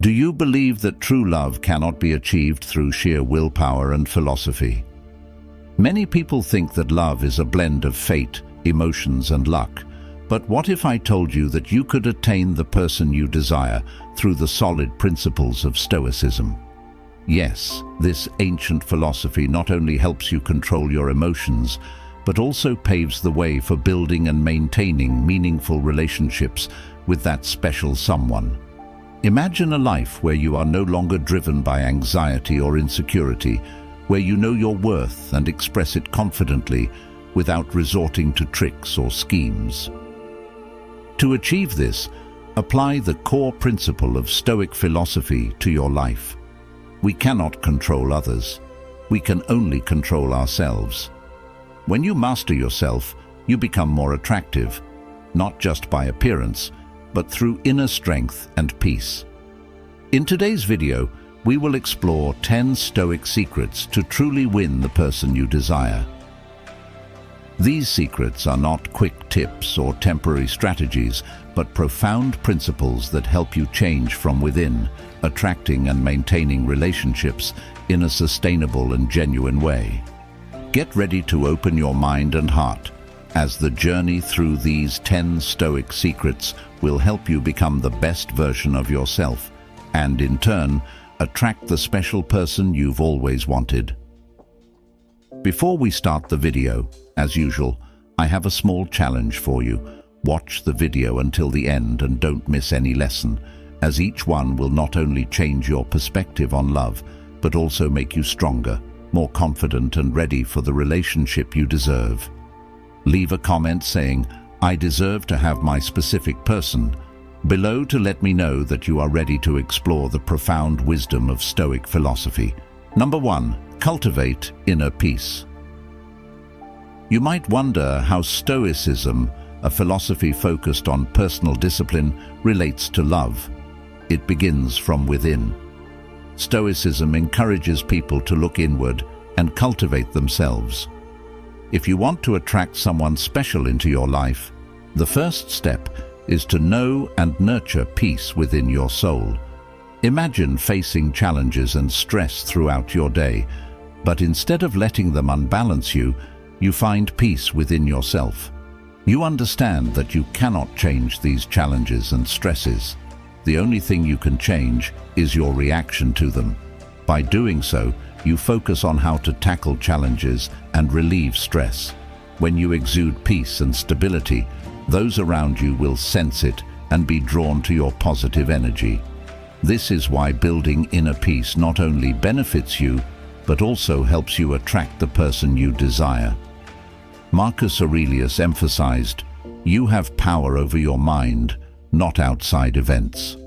Do you believe that true love cannot be achieved through sheer willpower and philosophy? Many people think that love is a blend of fate, emotions, and luck. But what if I told you that you could attain the person you desire through the solid principles of Stoicism? Yes, this ancient philosophy not only helps you control your emotions, but also paves the way for building and maintaining meaningful relationships with that special someone. Imagine a life where you are no longer driven by anxiety or insecurity, where you know your worth and express it confidently without resorting to tricks or schemes. To achieve this, apply the core principle of Stoic philosophy to your life. We cannot control others. We can only control ourselves. When you master yourself, you become more attractive, not just by appearance, but through inner strength and peace. In today's video, we will explore 10 Stoic secrets to truly win the person you desire. These secrets are not quick tips or temporary strategies, but profound principles that help you change from within, attracting and maintaining relationships in a sustainable and genuine way. Get ready to open your mind and heart, as the journey through these 10 Stoic secrets will help you become the best version of yourself, and in turn, attract the special person you've always wanted. Before we start the video, as usual, I have a small challenge for you. Watch the video until the end and don't miss any lesson, as each one will not only change your perspective on love, but also make you stronger, more confident and ready for the relationship you deserve. Leave a comment saying, "I deserve to have my specific person," below to let me know that you are ready to explore the profound wisdom of Stoic philosophy. Number 1. Cultivate inner peace. You might wonder how Stoicism, a philosophy focused on personal discipline, relates to love. It begins from within. Stoicism encourages people to look inward and cultivate themselves. If you want to attract someone special into your life, the first step is to know and nurture peace within your soul. Imagine facing challenges and stress throughout your day, but instead of letting them unbalance you, you find peace within yourself. You understand that you cannot change these challenges and stresses. The only thing you can change is your reaction to them. By doing so, you focus on how to tackle challenges and relieve stress. When you exude peace and stability, those around you will sense it and be drawn to your positive energy. This is why building inner peace not only benefits you, but also helps you attract the person you desire. Marcus Aurelius emphasized, "You have power over your mind, not outside events."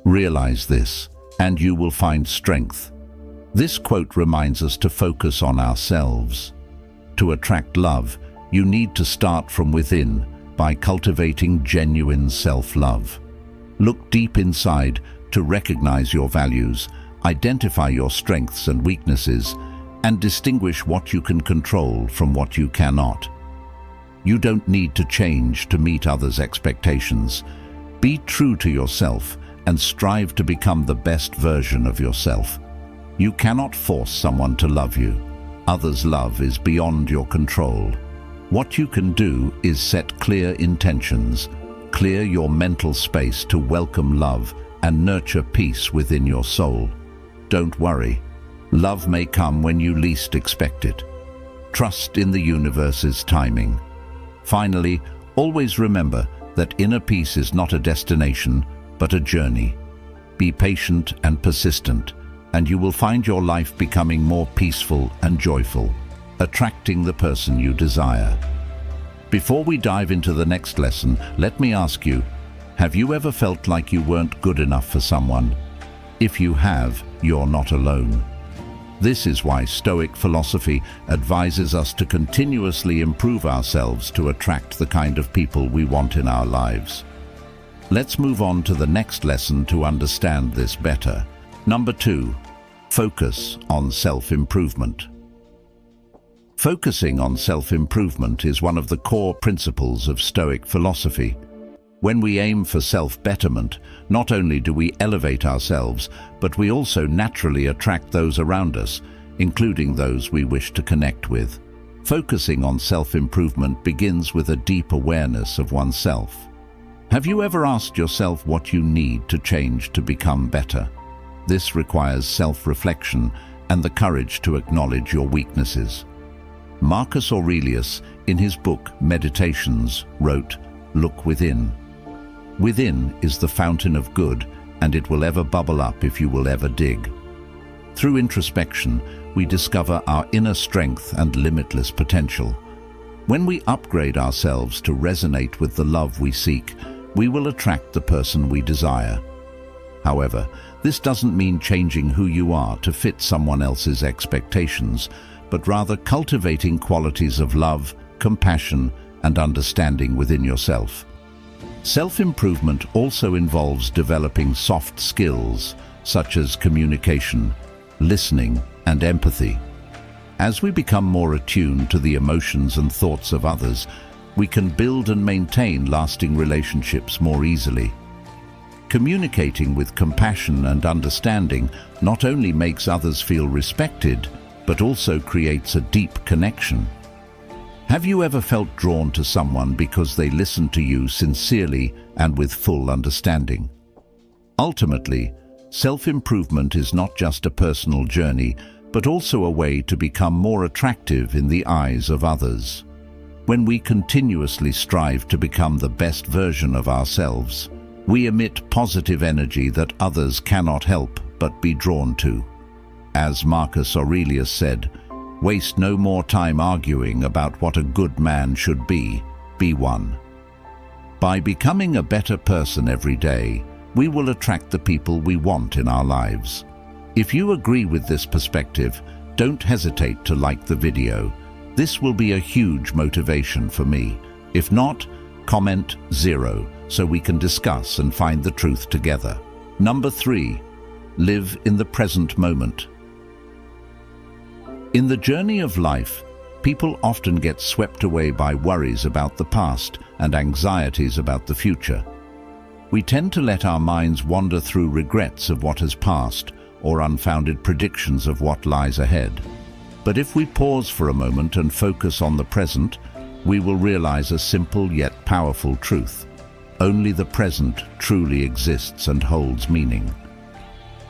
Realize this, and you will find strength. This quote reminds us to focus on ourselves. To attract love, you need to start from within by cultivating genuine self-love. Look deep inside to recognize your values, identify your strengths and weaknesses, and distinguish what you can control from what you cannot. You don't need to change to meet others' expectations. Be true to yourself and strive to become the best version of yourself. You cannot force someone to love you. Others' love is beyond your control. What you can do is set clear intentions, clear your mental space to welcome love and nurture peace within your soul. Don't worry. Love may come when you least expect it. Trust in the universe's timing. Finally, always remember that inner peace is not a destination, but a journey. Be patient and persistent, and you will find your life becoming more peaceful and joyful, attracting the person you desire. Before we dive into the next lesson, let me ask you, have you ever felt like you weren't good enough for someone? If you have, you're not alone. This is why Stoic philosophy advises us to continuously improve ourselves to attract the kind of people we want in our lives. Let's move on to the next lesson to understand this better. Number 2, focus on self-improvement. Focusing on self-improvement is one of the core principles of Stoic philosophy. When we aim for self-betterment, not only do we elevate ourselves, but we also naturally attract those around us, including those we wish to connect with. Focusing on self-improvement begins with a deep awareness of oneself. Have you ever asked yourself what you need to change to become better? This requires self-reflection and the courage to acknowledge your weaknesses. Marcus Aurelius, in his book Meditations, wrote, "Look within. Within is the fountain of good, and it will ever bubble up if you will ever dig." Through introspection, we discover our inner strength and limitless potential. When we upgrade ourselves to resonate with the love we seek, we will attract the person we desire. However, this doesn't mean changing who you are to fit someone else's expectations, but rather cultivating qualities of love, compassion, and understanding within yourself. Self-improvement also involves developing soft skills, such as communication, listening, and empathy. As we become more attuned to the emotions and thoughts of others, we can build and maintain lasting relationships more easily. Communicating with compassion and understanding not only makes others feel respected, but also creates a deep connection. Have you ever felt drawn to someone because they listened to you sincerely and with full understanding? Ultimately, self-improvement is not just a personal journey, but also a way to become more attractive in the eyes of others. When we continuously strive to become the best version of ourselves, we emit positive energy that others cannot help but be drawn to. As Marcus Aurelius said, "Waste no more time arguing about what a good man should be one." By becoming a better person every day, we will attract the people we want in our lives. If you agree with this perspective, don't hesitate to like the video. This will be a huge motivation for me. If not, comment 0 so we can discuss and find the truth together. Number 3, live in the present moment. In the journey of life, people often get swept away by worries about the past and anxieties about the future. We tend to let our minds wander through regrets of what has passed or unfounded predictions of what lies ahead. But if we pause for a moment and focus on the present, we will realize a simple yet powerful truth. Only the present truly exists and holds meaning.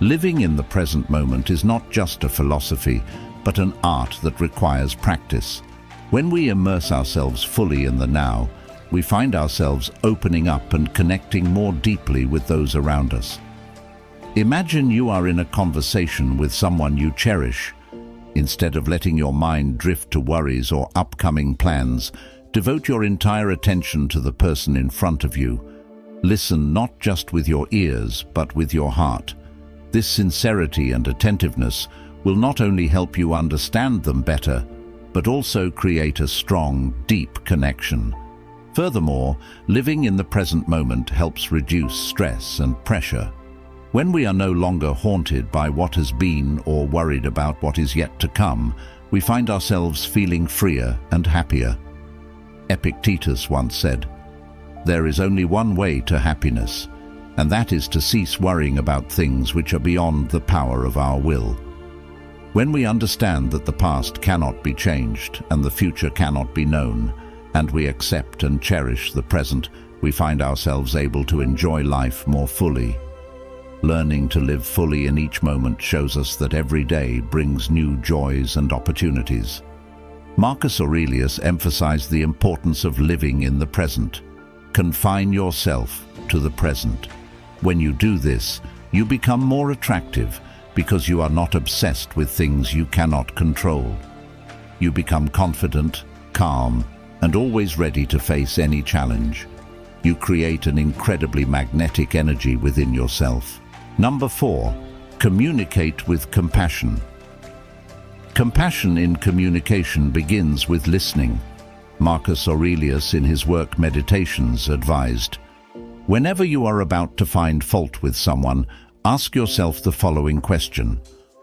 Living in the present moment is not just a philosophy, but an art that requires practice. When we immerse ourselves fully in the now, we find ourselves opening up and connecting more deeply with those around us. Imagine you are in a conversation with someone you cherish. Instead of letting your mind drift to worries or upcoming plans, devote your entire attention to the person in front of you. Listen not just with your ears, but with your heart. This sincerity and attentiveness will not only help you understand them better, but also create a strong, deep connection. Furthermore, living in the present moment helps reduce stress and pressure. When we are no longer haunted by what has been or worried about what is yet to come, we find ourselves feeling freer and happier. Epictetus once said, "There is only one way to happiness, and that is to cease worrying about things which are beyond the power of our will." When we understand that the past cannot be changed and the future cannot be known, and we accept and cherish the present, we find ourselves able to enjoy life more fully. Learning to live fully in each moment shows us that every day brings new joys and opportunities. Marcus Aurelius emphasized the importance of living in the present. Confine yourself to the present. When you do this, you become more attractive because you are not obsessed with things you cannot control. You become confident, calm, and always ready to face any challenge. You create an incredibly magnetic energy within yourself. Number 4, communicate with compassion. Compassion in communication begins with listening. Marcus Aurelius, in his work Meditations, advised, "Whenever you are about to find fault with someone, ask yourself the following question: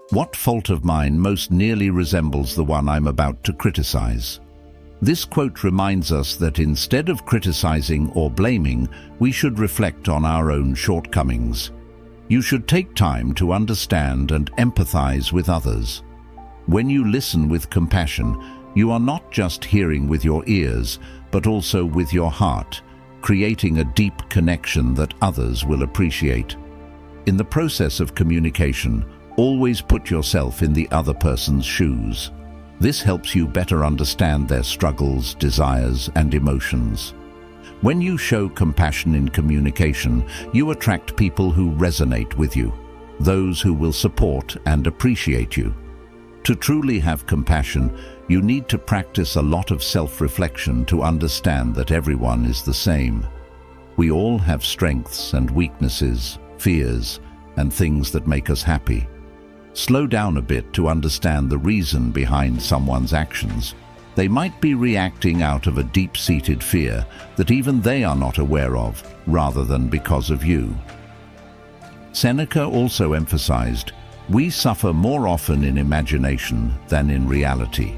what fault of mine most nearly resembles the one I'm about to criticize?" This quote reminds us that instead of criticizing or blaming, we should reflect on our own shortcomings. You should take time to understand and empathize with others. When you listen with compassion, you are not just hearing with your ears, but also with your heart, creating a deep connection that others will appreciate. In the process of communication, always put yourself in the other person's shoes. This helps you better understand their struggles, desires, and emotions. When you show compassion in communication, you attract people who resonate with you, those who will support and appreciate you. To truly have compassion, you need to practice a lot of self-reflection to understand that everyone is the same. We all have strengths and weaknesses, fears, and things that make us happy. Slow down a bit to understand the reason behind someone's actions. They might be reacting out of a deep-seated fear that even they are not aware of, rather than because of you. Seneca also emphasized, "We suffer more often in imagination than in reality."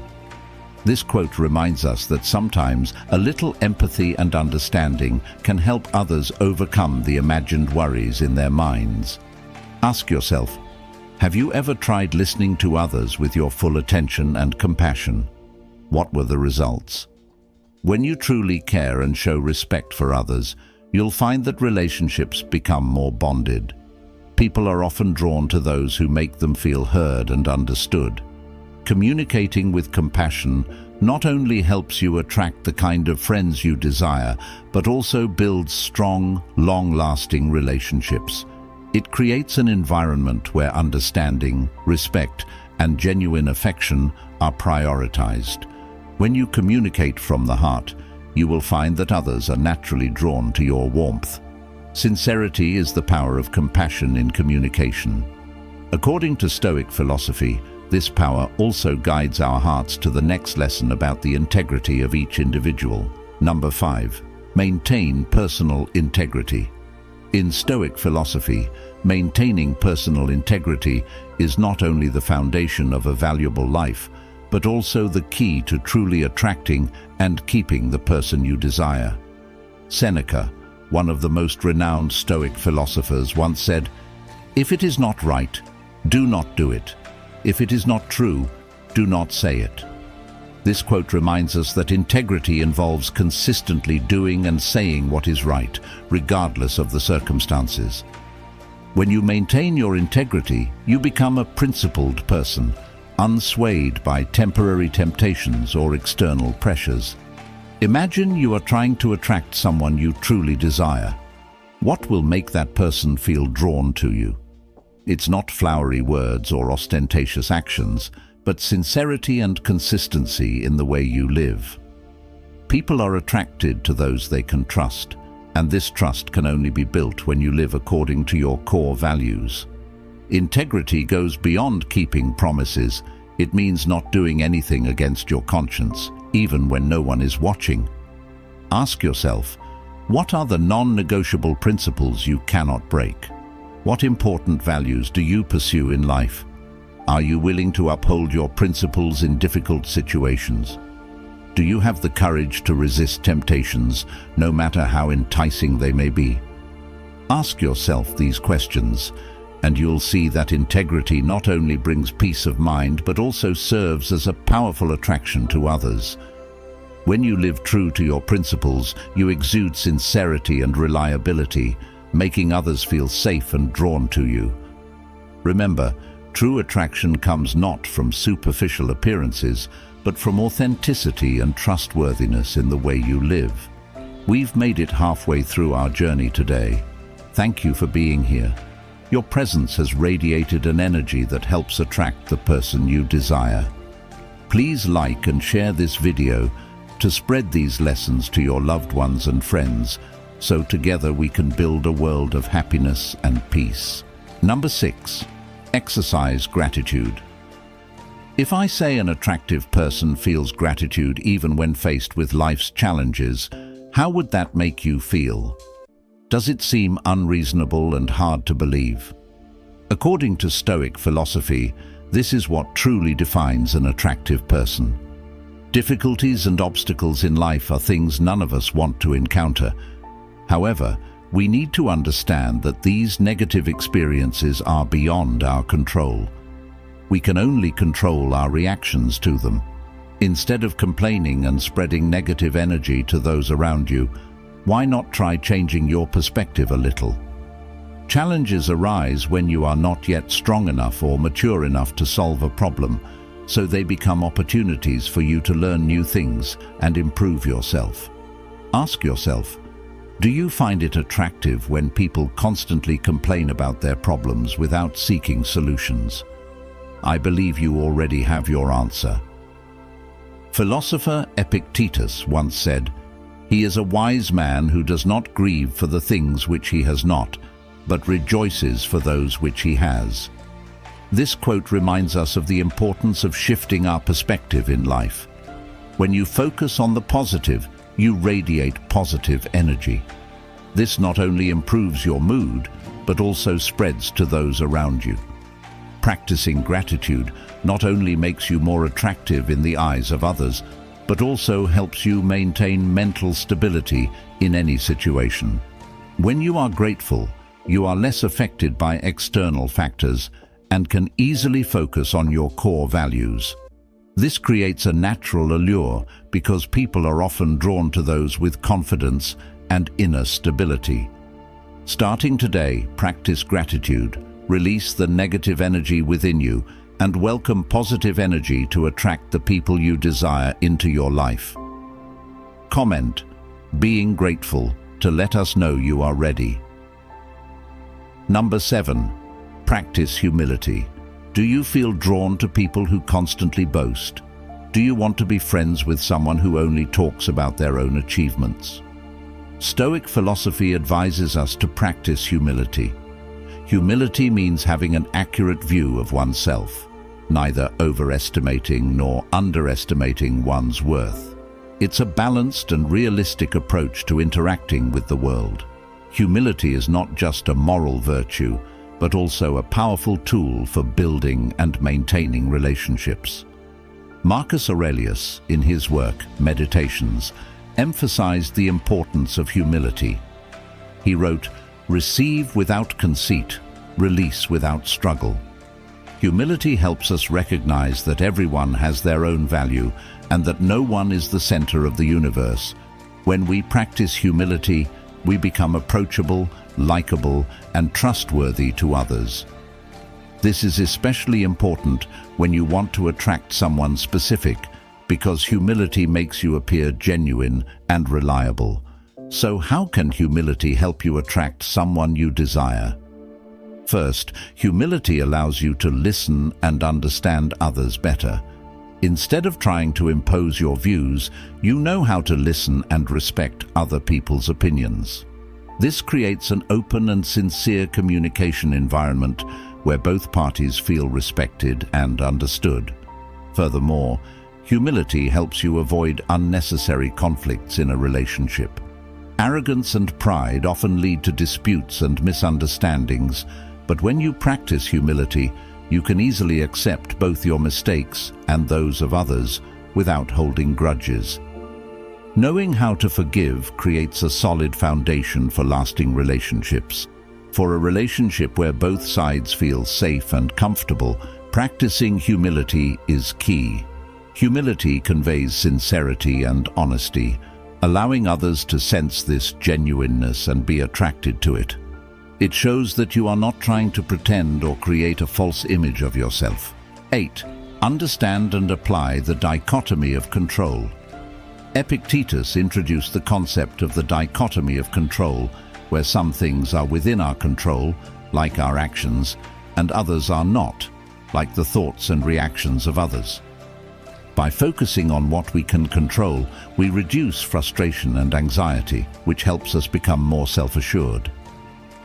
This quote reminds us that sometimes a little empathy and understanding can help others overcome the imagined worries in their minds. Ask yourself, have you ever tried listening to others with your full attention and compassion? What were the results? When you truly care and show respect for others, you'll find that relationships become more bonded. People are often drawn to those who make them feel heard and understood. Communicating with compassion not only helps you attract the kind of friends you desire, but also builds strong, long-lasting relationships. It creates an environment where understanding, respect, and genuine affection are prioritized. When you communicate from the heart, you will find that others are naturally drawn to your warmth. Sincerity is the power of compassion in communication. According to Stoic philosophy, this power also guides our hearts to the next lesson about the integrity of each individual. Number 5. Maintain personal integrity. In Stoic philosophy, maintaining personal integrity is not only the foundation of a valuable life, but also the key to truly attracting and keeping the person you desire. Seneca, one of the most renowned Stoic philosophers, once said, "If it is not right, do not do it. If it is not true, do not say it." This quote reminds us that integrity involves consistently doing and saying what is right, regardless of the circumstances. When you maintain your integrity, you become a principled person, unswayed by temporary temptations or external pressures. Imagine you are trying to attract someone you truly desire. What will make that person feel drawn to you? It's not flowery words or ostentatious actions, but sincerity and consistency in the way you live. People are attracted to those they can trust, and this trust can only be built when you live according to your core values. Integrity goes beyond keeping promises. It means not doing anything against your conscience, even when no one is watching. Ask yourself, what are the non-negotiable principles you cannot break? What important values do you pursue in life? Are you willing to uphold your principles in difficult situations? Do you have the courage to resist temptations, no matter how enticing they may be? Ask yourself these questions, and you'll see that integrity not only brings peace of mind, but also serves as a powerful attraction to others. When you live true to your principles, you exude sincerity and reliability, making others feel safe and drawn to you. Remember, true attraction comes not from superficial appearances, but from authenticity and trustworthiness in the way you live. We've made it halfway through our journey today. Thank you for being here. Your presence has radiated an energy that helps attract the person you desire. Please like and share this video to spread these lessons to your loved ones and friends, so together we can build a world of happiness and peace. Number 6. Exercise gratitude. If I say an attractive person feels gratitude even when faced with life's challenges, how would that make you feel? Does it seem unreasonable and hard to believe? According to Stoic philosophy, this is what truly defines an attractive person. Difficulties and obstacles in life are things none of us want to encounter. However, we need to understand that these negative experiences are beyond our control. We can only control our reactions to them. Instead of complaining and spreading negative energy to those around you, why not try changing your perspective a little? Challenges arise when you are not yet strong enough or mature enough to solve a problem, so they become opportunities for you to learn new things and improve yourself. Ask yourself, do you find it attractive when people constantly complain about their problems without seeking solutions? I believe you already have your answer. Philosopher Epictetus once said, "He is a wise man who does not grieve for the things which he has not, but rejoices for those which he has." This quote reminds us of the importance of shifting our perspective in life. When you focus on the positive, you radiate positive energy. This not only improves your mood, but also spreads to those around you. Practicing gratitude not only makes you more attractive in the eyes of others, but also helps you maintain mental stability in any situation. When you are grateful, you are less affected by external factors and can easily focus on your core values. This creates a natural allure because people are often drawn to those with confidence and inner stability. Starting today, practice gratitude, release the negative energy within you, and welcome positive energy to attract the people you desire into your life. Comment, "Being grateful," to let us know you are ready. Number 7. Practice humility. Do you feel drawn to people who constantly boast? Do you want to be friends with someone who only talks about their own achievements? Stoic philosophy advises us to practice humility. Humility means having an accurate view of oneself, neither overestimating nor underestimating one's worth. It's a balanced and realistic approach to interacting with the world. Humility is not just a moral virtue, but also a powerful tool for building and maintaining relationships. Marcus Aurelius, in his work, Meditations, emphasized the importance of humility. He wrote, "Receive without conceit, release without struggle." Humility helps us recognize that everyone has their own value and that no one is the center of the universe. When we practice humility, we become approachable, likable, and trustworthy to others. This is especially important when you want to attract someone specific, because humility makes you appear genuine and reliable. So how can humility help you attract someone you desire? First, humility allows you to listen and understand others better. Instead of trying to impose your views, you know how to listen and respect other people's opinions. This creates an open and sincere communication environment where both parties feel respected and understood. Furthermore, humility helps you avoid unnecessary conflicts in a relationship. Arrogance and pride often lead to disputes and misunderstandings, but when you practice humility, you can easily accept both your mistakes and those of others without holding grudges. Knowing how to forgive creates a solid foundation for lasting relationships. For a relationship where both sides feel safe and comfortable, practicing humility is key. Humility conveys sincerity and honesty, allowing others to sense this genuineness and be attracted to it. It shows that you are not trying to pretend or create a false image of yourself. 8. Understand and apply the dichotomy of control. Epictetus introduced the concept of the dichotomy of control, where some things are within our control, like our actions, and others are not, like the thoughts and reactions of others. By focusing on what we can control, we reduce frustration and anxiety, which helps us become more self-assured.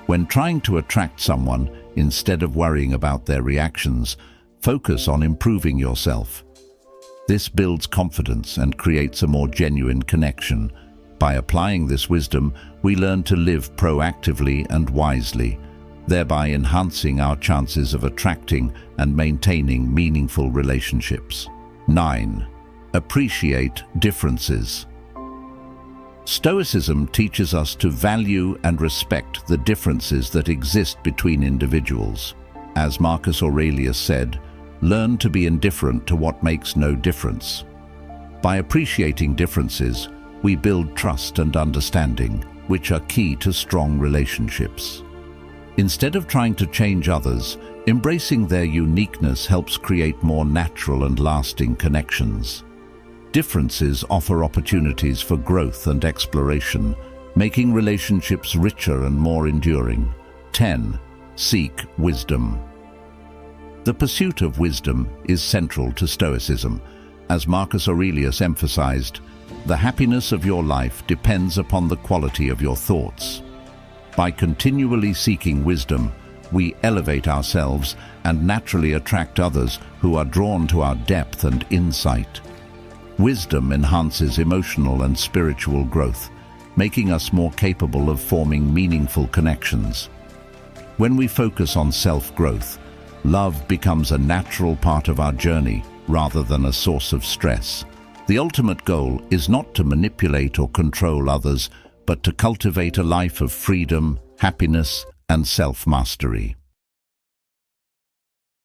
When trying to attract someone, instead of worrying about their reactions, focus on improving yourself. This builds confidence and creates a more genuine connection. By applying this wisdom, we learn to live proactively and wisely, thereby enhancing our chances of attracting and maintaining meaningful relationships. 9. Appreciate differences. Stoicism teaches us to value and respect the differences that exist between individuals. As Marcus Aurelius said, learn to be indifferent to what makes no difference. By appreciating differences, we build trust and understanding, which are key to strong relationships. Instead of trying to change others, embracing their uniqueness helps create more natural and lasting connections. Differences offer opportunities for growth and exploration, making relationships richer and more enduring. 10. Seek wisdom. The pursuit of wisdom is central to Stoicism. As Marcus Aurelius emphasized, the happiness of your life depends upon the quality of your thoughts. By continually seeking wisdom, we elevate ourselves and naturally attract others who are drawn to our depth and insight. Wisdom enhances emotional and spiritual growth, making us more capable of forming meaningful connections. When we focus on self-growth, love becomes a natural part of our journey rather than a source of stress. The ultimate goal is not to manipulate or control others, but to cultivate a life of freedom, happiness, and self-mastery.